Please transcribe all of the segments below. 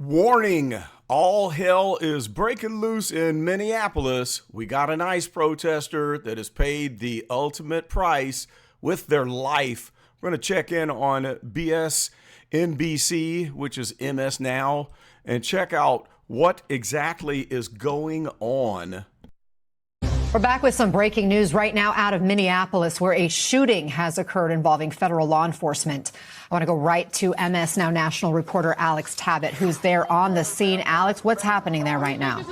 Warning, all hell is breaking loose in Minneapolis. We got an ICE protester that has paid the ultimate price with their life. We're going to check in on BSNBC, which is MS Now, and check out what exactly is going on. We're back with some breaking news right now out of Minneapolis, where a shooting has occurred involving federal law enforcement. I want to go right to MS Now national reporter Alex Tabbitt, who's there on the scene. Alex, what's happening there right now?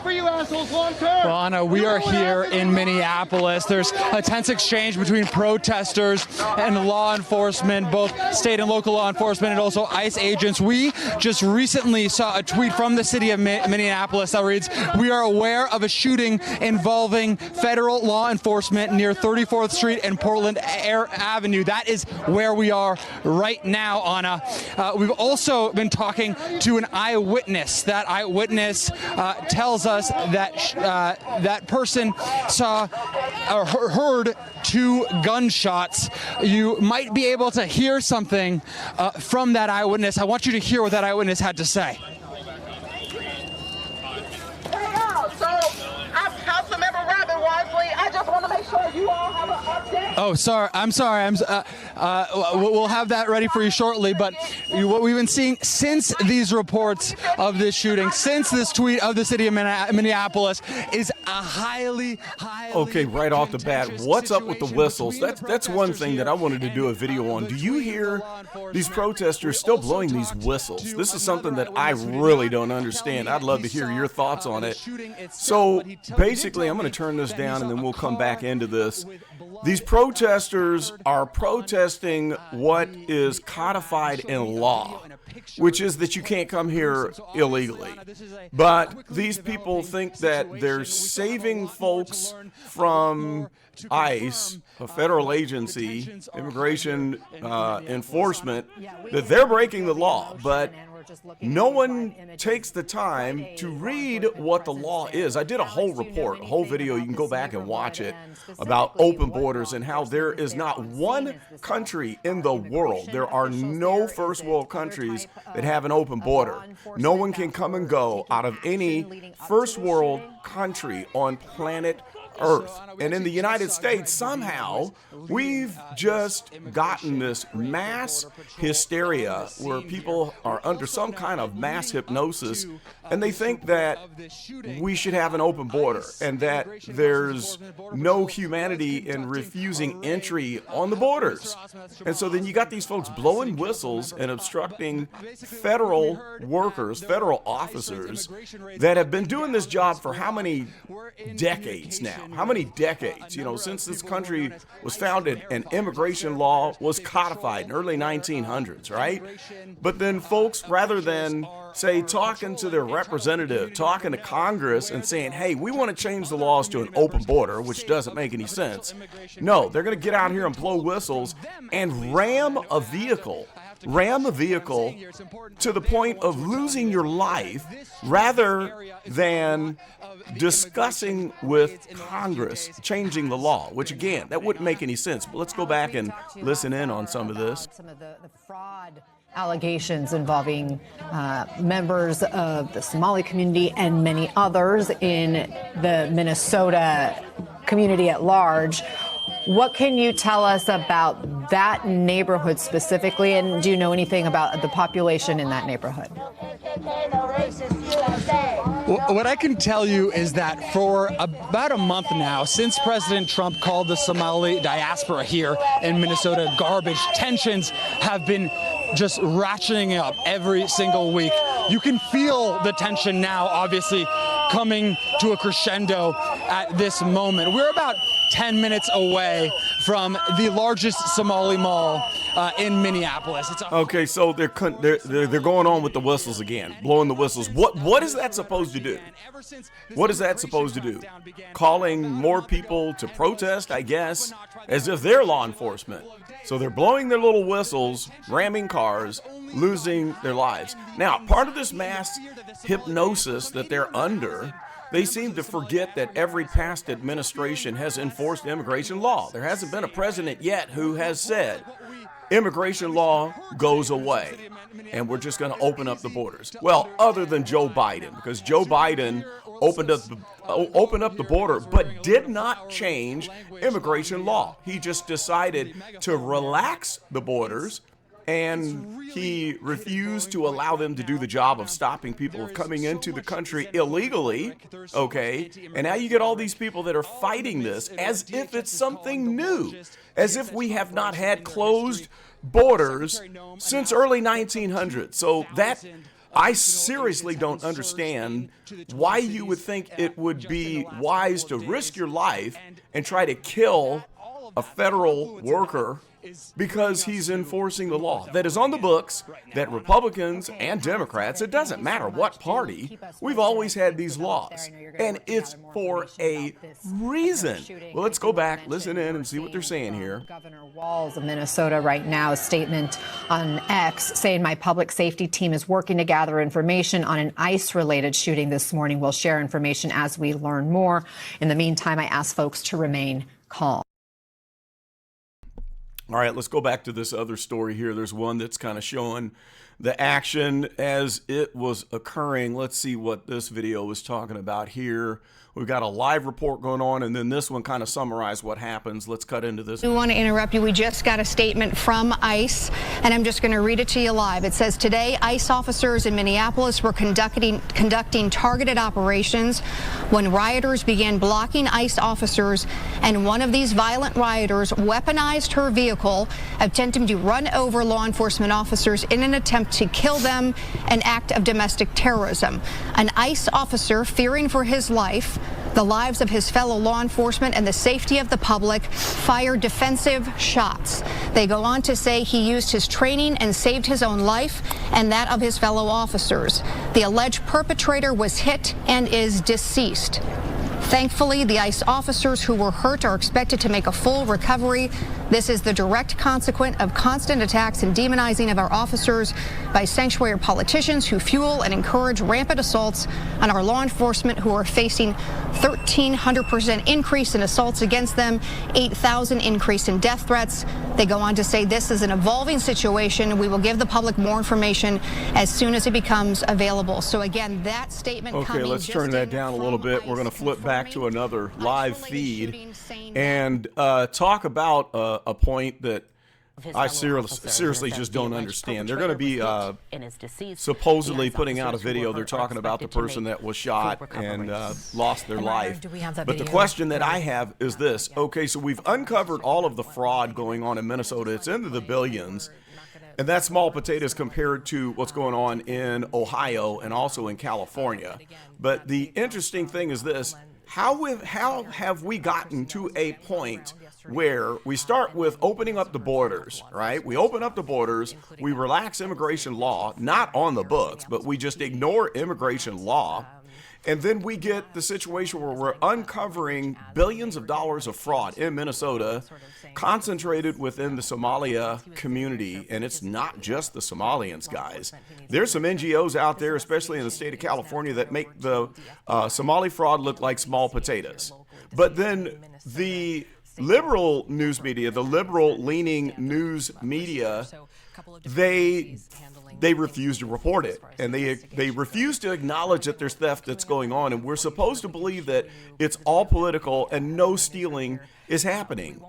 Well, Anna, we are here in Minneapolis. There's a tense exchange between protesters and law enforcement, both state and local law enforcement, and also ICE agents. We just recently saw a tweet from the city of Minneapolis that reads, "We are aware of a shooting involving federal law enforcement near 34th Street and Portland Avenue." That is where we are right now, Anna. We've also been talking to an eyewitness. That eyewitness tells us that that person saw or heard two gunshots. You might be able to hear something from that eyewitness. I want you to hear what that eyewitness had to say. I just want to make sure you all have an update. Oh, sorry. I'm sorry. We'll have that ready for you shortly. But what we've been seeing since these reports of this shooting, since this tweet of the city of Minneapolis, is a highly Okay, right off the bat, what's up with the whistles? That's one thing that I wanted to do a video on. Do you hear these protesters still blowing these whistles? This is something that I really don't understand. I'd love to hear your thoughts on it. So basically, I'm going to turn this down and then we'll come back into this. These protesters are protesting what is codified in law, which is that you can't come here illegally. But these people think that they're saving folks from ICE, a federal agency, immigration enforcement, that they're breaking the law. But no one takes the time to read what the law is. I did a whole report, a whole video, you can go back and watch it, about open borders and how there is not one country in the world, there are no first world countries that have an open border. No one can come and go out of any first world country on planet Earth. And in the United States, somehow, we've just gotten this mass hysteria where people are under some kind of mass hypnosis, and they think that we should have an open border and that there's no humanity in refusing entry on the borders. And so then you got these folks blowing whistles and obstructing federal workers, federal officers that have been doing this job for how many decades now? How many decades? You know, since this country was founded and immigration law was codified in early 1900s, right? But then folks, rather than say talking to their representative, talking to Congress and saying, hey, we want to change the laws to an open border, which doesn't make any sense. No, they're going to get out here and blow whistles and ram a vehicle to the point of losing your life rather than discussing with Congress changing the law, which again, that wouldn't make any sense. But let's go back and listen in on some of this. Some of the fraud allegations involving members of the Somali community and many others in the Minnesota community at large. What can you tell us about that neighborhood specifically, and do you know anything about the population in that neighborhood? What I can tell you is that for about a month now, since President Trump called the Somali diaspora here in Minnesota garbage, tensions have been just ratcheting up every single week. You can feel the tension now, obviously, coming to a crescendo at this moment. We're about 10 minutes away from the largest Somali mall in Minneapolis. Okay, so they're going on with the whistles again, blowing the whistles. What is that supposed to do? What is that supposed to do? Calling more people to protest, I guess, as if they're law enforcement. So they're blowing their little whistles, ramming cars, losing their lives. Now, part of this mass hypnosis that they're under, they seem to forget that every past administration has enforced immigration law. There hasn't been a president yet who has said, immigration law goes away and we're just going to open up the borders. Well, other than Joe Biden, because Joe Biden opened up the border, but did not change immigration law. He just decided to relax the borders, and he refused to allow them to do the job of stopping people from coming into the country illegally, okay? And now you get all these people that are fighting this as if it's something new, as if we have not had closed borders since early 1900s. So that, I seriously don't understand why you would think it would be wise to risk your life and try to kill a federal worker because he's enforcing the law that is on the books, that Republicans and Democrats, it doesn't matter what party, we've always had these laws, and it's for a reason. Well, let's go back, listen in, and see what they're saying here. Governor Walz of Minnesota right now, a statement on X saying my public safety team is working to gather information on an ICE-related shooting this morning. We'll share information as we learn more. In the meantime, I ask folks to remain calm. All right, let's go back to this other story here. There's one that's kind of showing the action as it was occurring. Let's see what this video was talking about here. We've got a live report going on, and then this one kind of summarized what happens. Let's cut into this. We want to interrupt you. We just got a statement from ICE, and I'm just going to read it to you live. It says, today, ICE officers in Minneapolis were conducting targeted operations when rioters began blocking ICE officers, and one of these violent rioters weaponized her vehicle, attempting to run over law enforcement officers in an attempt to kill them, an act of domestic terrorism. An ICE officer, fearing for his life, the lives of his fellow law enforcement, and the safety of the public, fired defensive shots. They go on to say he used his training and saved his own life and that of his fellow officers. The alleged perpetrator was hit and is deceased. Thankfully, the ICE officers who were hurt are expected to make a full recovery. This is the direct consequence of constant attacks and demonizing of our officers by sanctuary politicians who fuel and encourage rampant assaults on our law enforcement, who are facing 1,300% increase in assaults against them, 8,000 increase in death threats. They go on to say this is an evolving situation. We will give the public more information as soon as it becomes available. So again, that statement. Okay, let's turn that down a little bit. We're going to flip back to another live feed and talk about a point that I seriously just don't understand. They're going to be supposedly putting out a video. They're talking about the person that was shot and lost their life. But the question that I have is this. Okay, so we've uncovered all of the fraud going on in Minnesota. It's into the billions. And that's small potatoes compared to what's going on in Ohio and also in California. But the interesting thing is this. How have we gotten to a point where we start with opening up the borders, right? We open up the borders, we relax immigration law, not on the books, but we just ignore immigration law. And then we get the situation where we're uncovering billions of dollars of fraud in Minnesota, concentrated within the Somalia community. And it's not just the Somalians, guys. There's some NGOs out there, especially in the state of California, that make the Somali fraud look like small potatoes. But then the liberal news media, the liberal-leaning news media, they refuse to report it, and they refuse to acknowledge that there's theft that's going on, and we're supposed to believe that it's all political and no stealing is happening,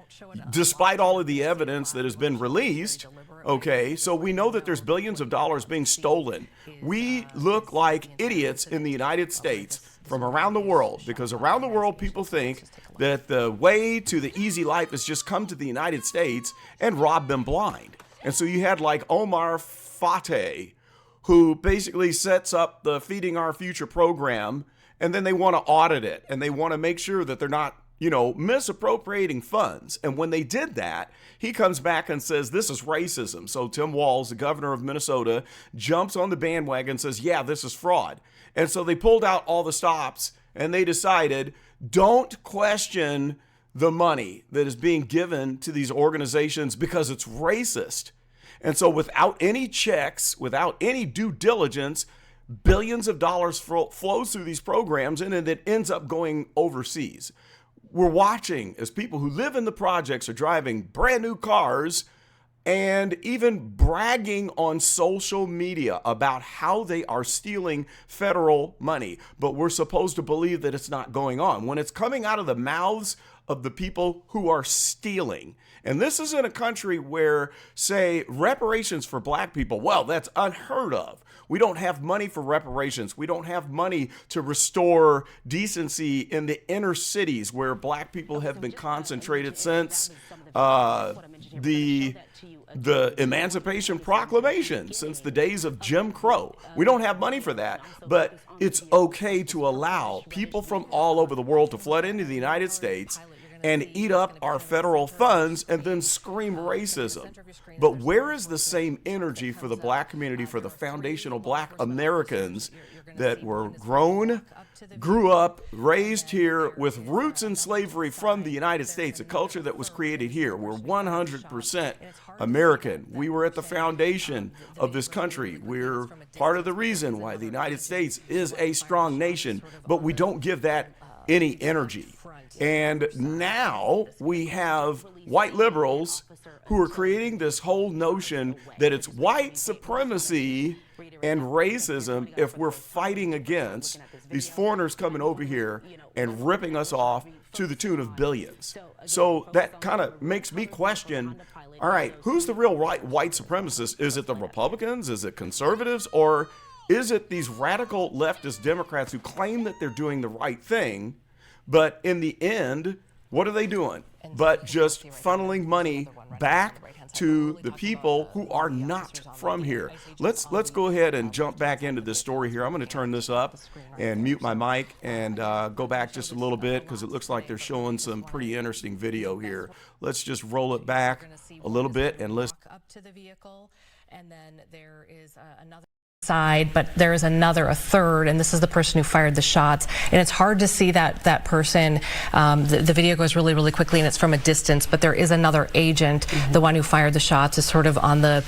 despite all of the evidence that has been released. Okay, so we know that there's billions of dollars being stolen. We look like idiots in the United States from around the world, because around the world people think that the way to the easy life is just come to the United States and rob them blind. And so you had like Omar Fateh, who basically sets up the Feeding Our Future program, and then they want to audit it, and they want to make sure that they're not, misappropriating funds. And when they did that, he comes back and says, this is racism. So Tim Walz, the governor of Minnesota, jumps on the bandwagon and says, yeah, this is fraud. And so they pulled out all the stops, and they decided, don't question the money that is being given to these organizations because it's racist. And so without any checks, without any due diligence, billions of dollars flows through these programs, and then it ends up going overseas. We're watching as people who live in the projects are driving brand new cars and even bragging on social media about how they are stealing federal money. But we're supposed to believe that it's not going on when it's coming out of the mouths of the people who are stealing. And this is in a country where, say, reparations for black people, well, that's unheard of. We don't have money for reparations. We don't have money to restore decency in the inner cities where black people have been concentrated since the Emancipation Proclamation, since the days of Jim Crow. We don't have money for that, but it's okay to allow people from all over the world to flood into the United States and eat up our federal funds and then scream racism. But where is the same energy for the black community, for the foundational black Americans that were grew up, raised here with roots in slavery from the United States, a culture that was created here? We're 100% American. We were at the foundation of this country. We're part of the reason why the United States is a strong nation, but we don't give that any energy. And now we have white liberals who are creating this whole notion that it's white supremacy and racism if we're fighting against these foreigners coming over here and ripping us off to the tune of billions. So that kind of makes me question, all right, who's the real white supremacist? Is it the Republicans? Is it conservatives? Or is it these radical leftist Democrats who claim that they're doing the right thing, but in the end, what are they doing? But just funneling money back to the people who are not from here. Let's go ahead and jump back into this story here. I'm going to turn this up and mute my mic and go back just a little bit because it looks like they're showing some pretty interesting video here. Let's just roll it back a little bit and listen. Up to the vehicle, and then there is another side, but there is a third, and this is the person who fired the shots, and it's hard to see that person. The video goes really quickly, and it's from a distance, but there is another agent. The one who fired the shots is sort of on the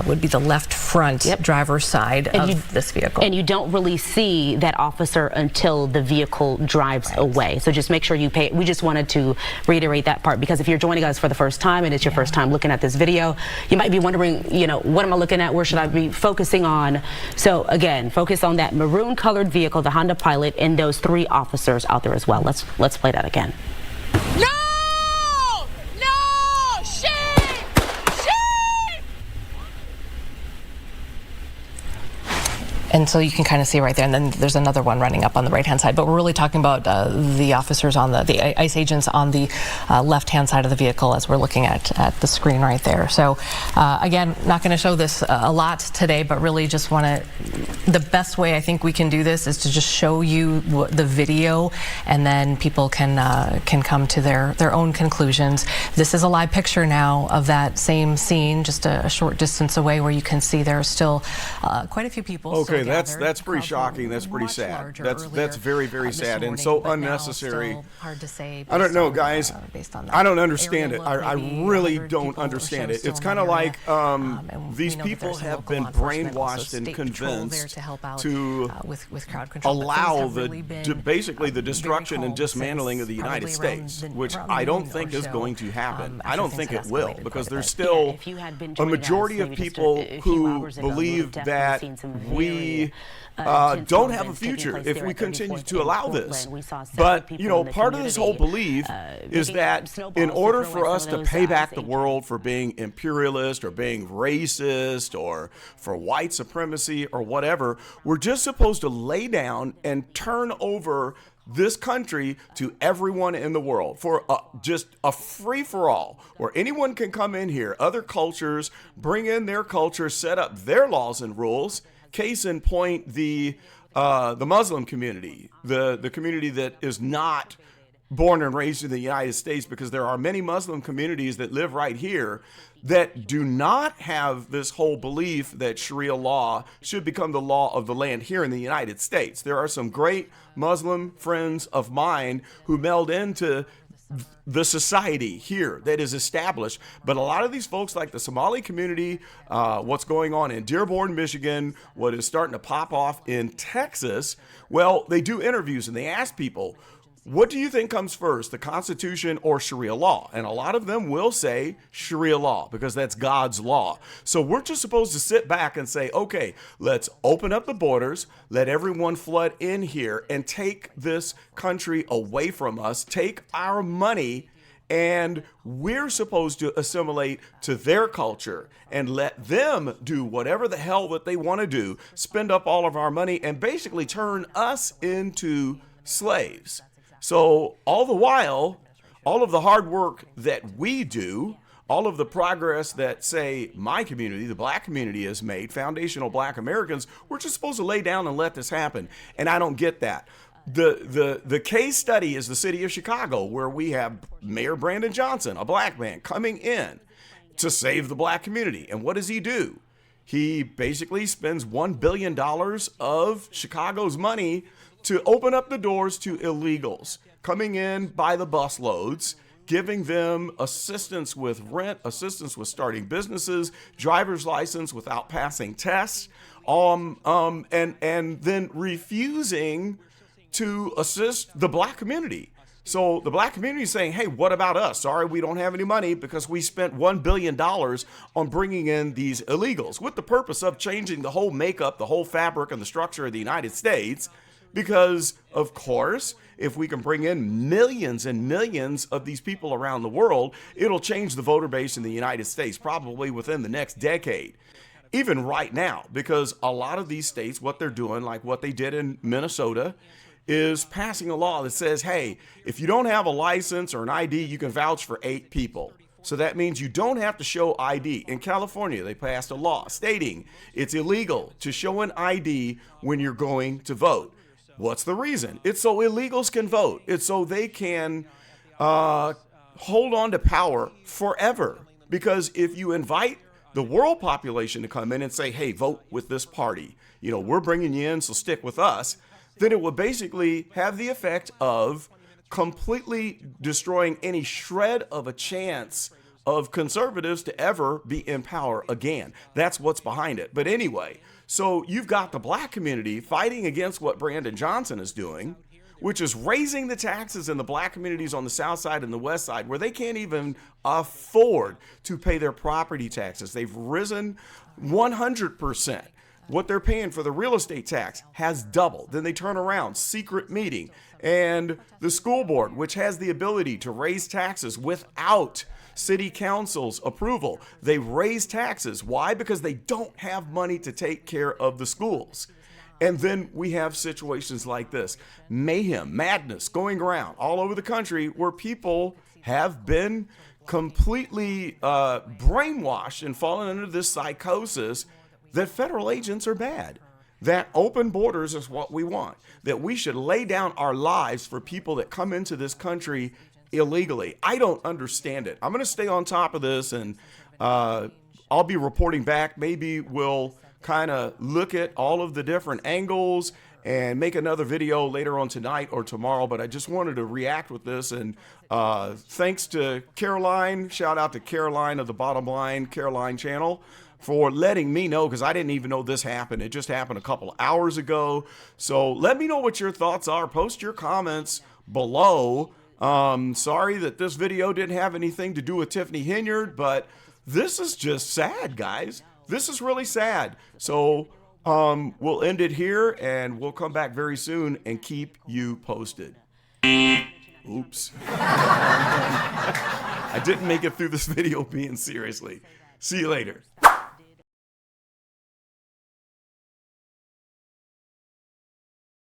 would be the left front driver's side of this vehicle. And you don't really see that officer until the vehicle drives away. So just make sure you pay. We just wanted to reiterate that part, because if you're joining us for the first time and it's your first time looking at this video, you might be wondering, you know, what am I looking at? Where should I be focusing on? So again, focus on that maroon colored vehicle, the Honda Pilot, and those 3 officers out there as well. Let's play that again. No! No! Shame! Shame! And so you can kind of see right there, and then there's another one running up on the right-hand side. But we're really talking about the officers on the ICE agents on the left-hand side of the vehicle as we're looking at the screen right there. So again, not going to show this a lot today, but really just want to, the best way I think we can do this is to just show you the video, and then people can come to their own conclusions. This is a live picture now of that same scene, just a short distance away, where you can see there are still quite a few people. Okay, that's pretty shocking. That's pretty sad. That's very sad and so unnecessary. Hard to say. I don't know, guys. Based on that. I don't understand it. I really don't understand it. It's kind of like these people have been brainwashed and convinced to allow basically the destruction and dismantling of the United States, which I don't think is going to happen. I don't think it will, because there's still a majority of people who believe that we don't have a future if we continue to allow this. But, you know, part of this whole belief is that in order for us to pay back the world for being imperialist or being racist or for white supremacy or whatever, we're just supposed to lay down and turn over this country to everyone in the world for just a free-for-all where anyone can come in here, other cultures, bring in their culture, set up their laws and rules. Case in point, the Muslim community, the community that is not born and raised in the United States, because there are many Muslim communities that live right here that do not have this whole belief that Sharia law should become the law of the land here in the United States. There are some great Muslim friends of mine who meld into the society here that is established, but a lot of these folks, like the Somali community, what's going on in Dearborn, Michigan, what is starting to pop off in Texas, well, they do interviews and they ask people, What do you think comes first, the Constitution or Sharia law? And a lot of them will say Sharia law because that's God's law. So we're just supposed to sit back and say, okay, let's open up the borders, let everyone flood in here and take this country away from us, take our money, and we're supposed to assimilate to their culture and let them do whatever the hell that they want to do, spend up all of our money, and basically turn us into slaves. So all the while, all of the hard work that we do, all of the progress that, say, my community, the black community, has made, foundational black Americans, we're just supposed to lay down and let this happen. And I don't get that. The case study is the city of Chicago, where we have Mayor Brandon Johnson, a black man, coming in to save the black community. And what does he do? He basically spends $1 billion of Chicago's money to open up the doors to illegals coming in by the busloads, giving them assistance with rent, assistance with starting businesses, driver's license without passing tests, and then refusing to assist the black community. So the black community is saying, hey, what about us? Sorry, we don't have any money because we spent $1 billion on bringing in these illegals with the purpose of changing the whole makeup, the whole fabric and the structure of the United States. Because, of course, if we can bring in millions and millions of these people around the world, it'll change the voter base in the United States probably within the next decade. Even right now, because a lot of these states, what they're doing, like what they did in Minnesota, is passing a law that says, hey, if you don't have a license or an ID, you can vouch for 8 people. So that means you don't have to show ID. In California, they passed a law stating it's illegal to show an ID when you're going to vote. What's the reason? It's so illegals can vote. It's so they can hold on to power forever. Because if you invite the world population to come in and say, hey, vote with this party, you know, we're bringing you in, so stick with us, then it would basically have the effect of completely destroying any shred of a chance of conservatives to ever be in power again. That's what's behind it. But anyway, so you've got the black community fighting against what Brandon Johnson is doing, which is raising the taxes in the black communities on the south side and the west side, where they can't even afford to pay their property taxes. They've risen 100%. What they're paying for the real estate tax has doubled. Then they turn around, secret meeting, and the school board, which has the ability to raise taxes without city council's approval. They raise taxes. Why? Because they don't have money to take care of the schools. And then we have situations like this, mayhem, madness going around all over the country where people have been completely brainwashed and fallen under this psychosis that federal agents are bad, that open borders is what we want, that we should lay down our lives for people that come into this country illegally. I don't understand it. I'm going to stay on top of this, and I'll be reporting back. Maybe we'll kind of look at all of the different angles and make another video later on tonight or tomorrow. But I just wanted to react with this. And thanks to Caroline, shout out to Caroline of the Bottom Line Caroline channel for letting me know, because I didn't even know this happened. It just happened a couple of hours ago. So let me know what your thoughts are. Post your comments below. Sorry that this video didn't have anything to do with Tiffany Hinyard, but this is just sad, guys. This is really sad. So we'll end it here, and we'll come back very soon and keep you posted. Oops. I didn't make it through this video being seriously. See you later.